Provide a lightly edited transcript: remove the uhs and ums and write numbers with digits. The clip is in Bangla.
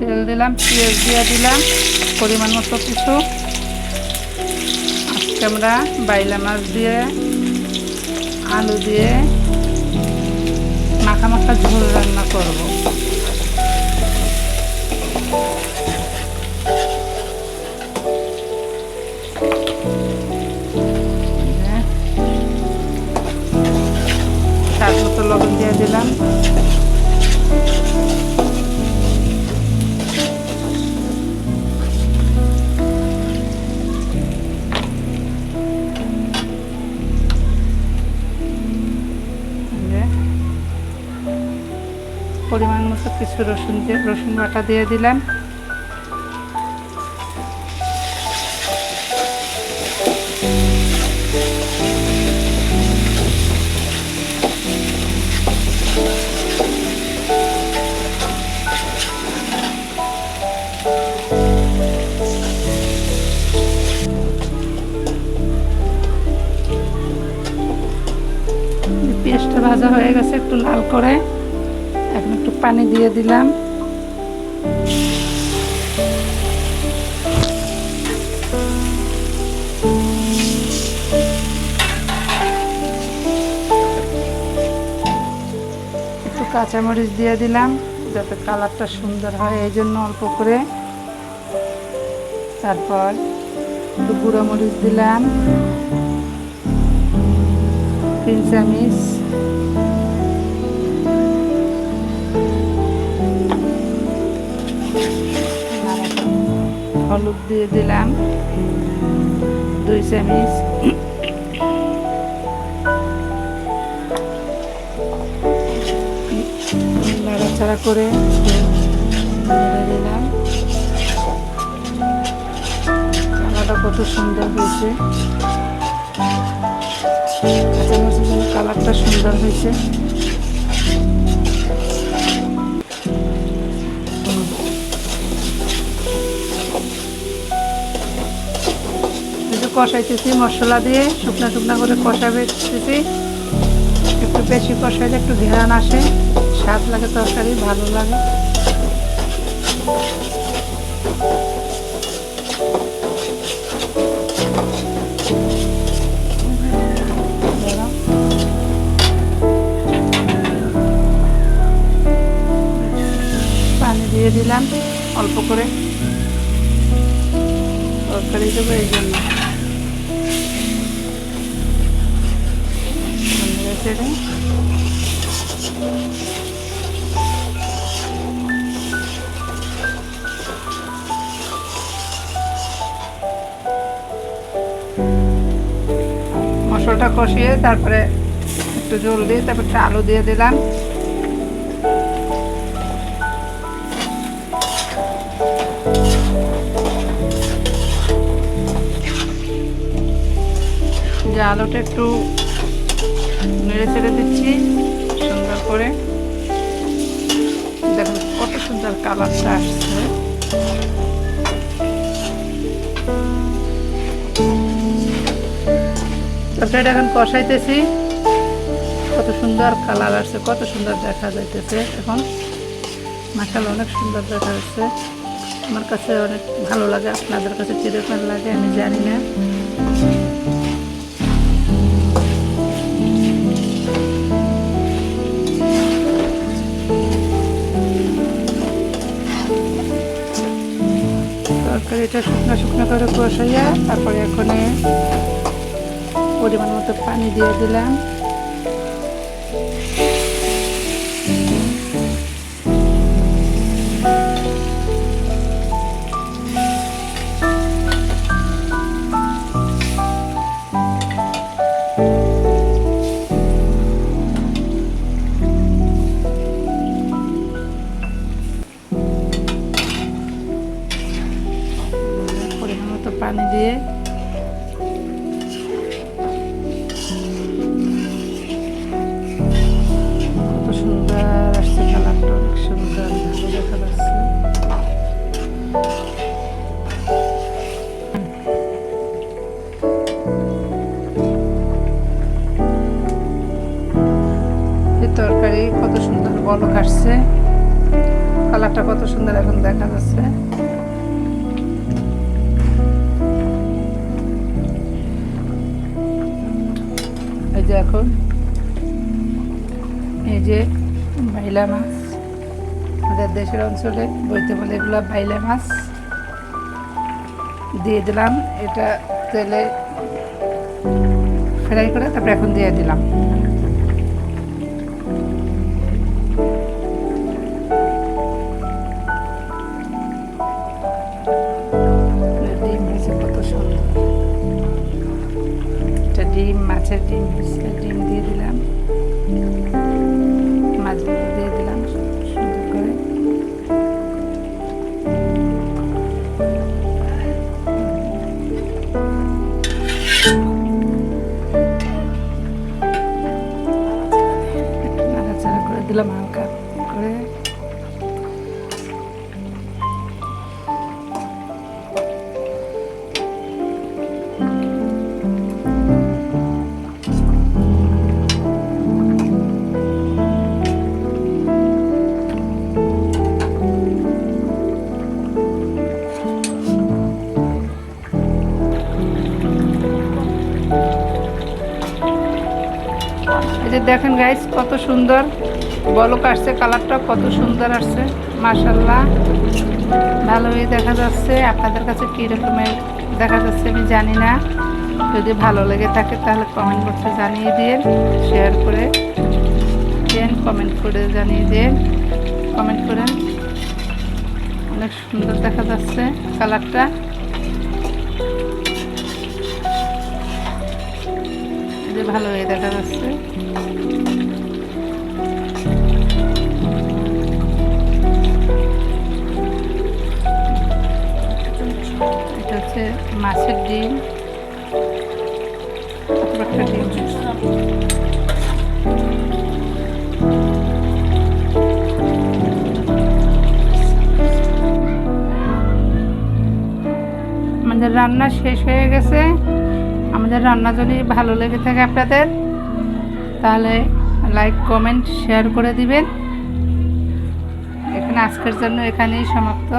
তেল দিলাম, পেঁয়াজ দিয়ে দিলাম পরিমাণ মতো কিছু। আজকে আমরা বাইলা মাছ দিয়ে আলু দিয়ে মাখা মাখা ঝোল রান্না করব। স্বাদ মতো লবণ দিয়ে দিলাম। পরিমাণ মতো কিছু রসুন বাটা দিয়ে দিলাম। পেঁয়াজটা ভাজা হয়ে গেছে একটু লাল করে, এখন একটু পানি দিয়ে দিলাম। একটু কাঁচামরিচ দিয়ে দিলাম যাতে কালারটা সুন্দর হয়, এই জন্য অল্প করে। তারপর একটু গুঁড়ো মরিচ দিলাম 3 চামচ। হলুদ দিয়ে দিলাম 2 চামচ। নাড়াচাড়া করে নেড়ে দিলাম। কালারটা কত সুন্দর হয়েছে, কাঁচামরিচের জন্য কালারটা সুন্দর হয়েছে। কষাইতেছি মশলা দিয়ে, শুকনো শুকনো করে কষাইতেছি। একটু বেশি কষাইলে একটু ঘ্রাণ আসে, স্বাদ লাগে, তরকারি ভালো লাগে। পানি দিয়ে দিলাম অল্প করে, তরকারি দেবো এই জন্য। মশলাটা কষিয়ে তারপরে একটু জল দিয়ে তারপর একটু আলু দিয়ে দিলাম। যে আলুটা একটু নেড়ে চেড়ে দিচ্ছি সুন্দর করে। দেখুন কত সুন্দর কালারটা আসছে। তরকারিটা এখন কষাইতেছি, কত সুন্দর কালার আসছে, কত সুন্দর দেখা যাইতেছে। এখন মাশাআল্লাহ অনেক সুন্দর দেখা যাচ্ছে। আমার কাছে অনেক ভালো লাগে, আপনাদের কাছে কিরকম লাগে আমি জানি না। তরকারিটা শুকনো শুকনো করে কষাইয়া তারপরে এখানে পরিমাণ মতো পানি দিয়ে দিলাম। পানি দিয়ে কত সুন্দর আসছে, কালারটা অনেক সুন্দর, ভালো দেখা যাচ্ছে। এই তরকারি কত সুন্দর বলক আসছে, কালার কালারটা কত সুন্দর এখন দেখা যাচ্ছে। এই যে এখন এই যে বাইলা মাছ, আমাদের দেশের অঞ্চলে বইতে বলে এগুলো বাইলা মাছ, দিয়ে দিলাম। এটা তেলে ফ্রাই করে তারপরে এখন দিয়ে দিলাম। ডিম হয়েছে কত সুন্দর, এটা ডিম, মাছের ডিম হয়েছে। ডিম দিয়ে দিলাম, মাছগুলো দিয়ে দিলাম সুন্দর করে। নাড়াচাড়া করে দিলাম হালকা করে। এই যে দেখেন গাইস কত সুন্দর বলক আসছে, কালারটা কত সুন্দর আসছে মাশাআল্লাহ, ভালোই দেখা যাচ্ছে। আপনাদের কাছে কী রকমের দেখা যাচ্ছে আমি জানি না। যদি ভালো লেগে থাকে তাহলে কমেন্ট বক্সে জানিয়ে দিন, শেয়ার করে দেন, কমেন্ট করে জানিয়ে দিন, কমেন্ট করেন। অনেক সুন্দর দেখা যাচ্ছে কালারটা। এই যে ভালোই দেখা যাচ্ছে। এটা হচ্ছে মাছের ডিম, একটা ডিম। আমাদের রান্না শেষ হয়ে গেছে। আমাদের রান্না যদি ভালো লেগে থাকে আপনাদের, তাহলে লাইক কমেন্ট শেয়ার করে দিবেন। এখানে আজকের জন্য এখানেই সমাপ্ত।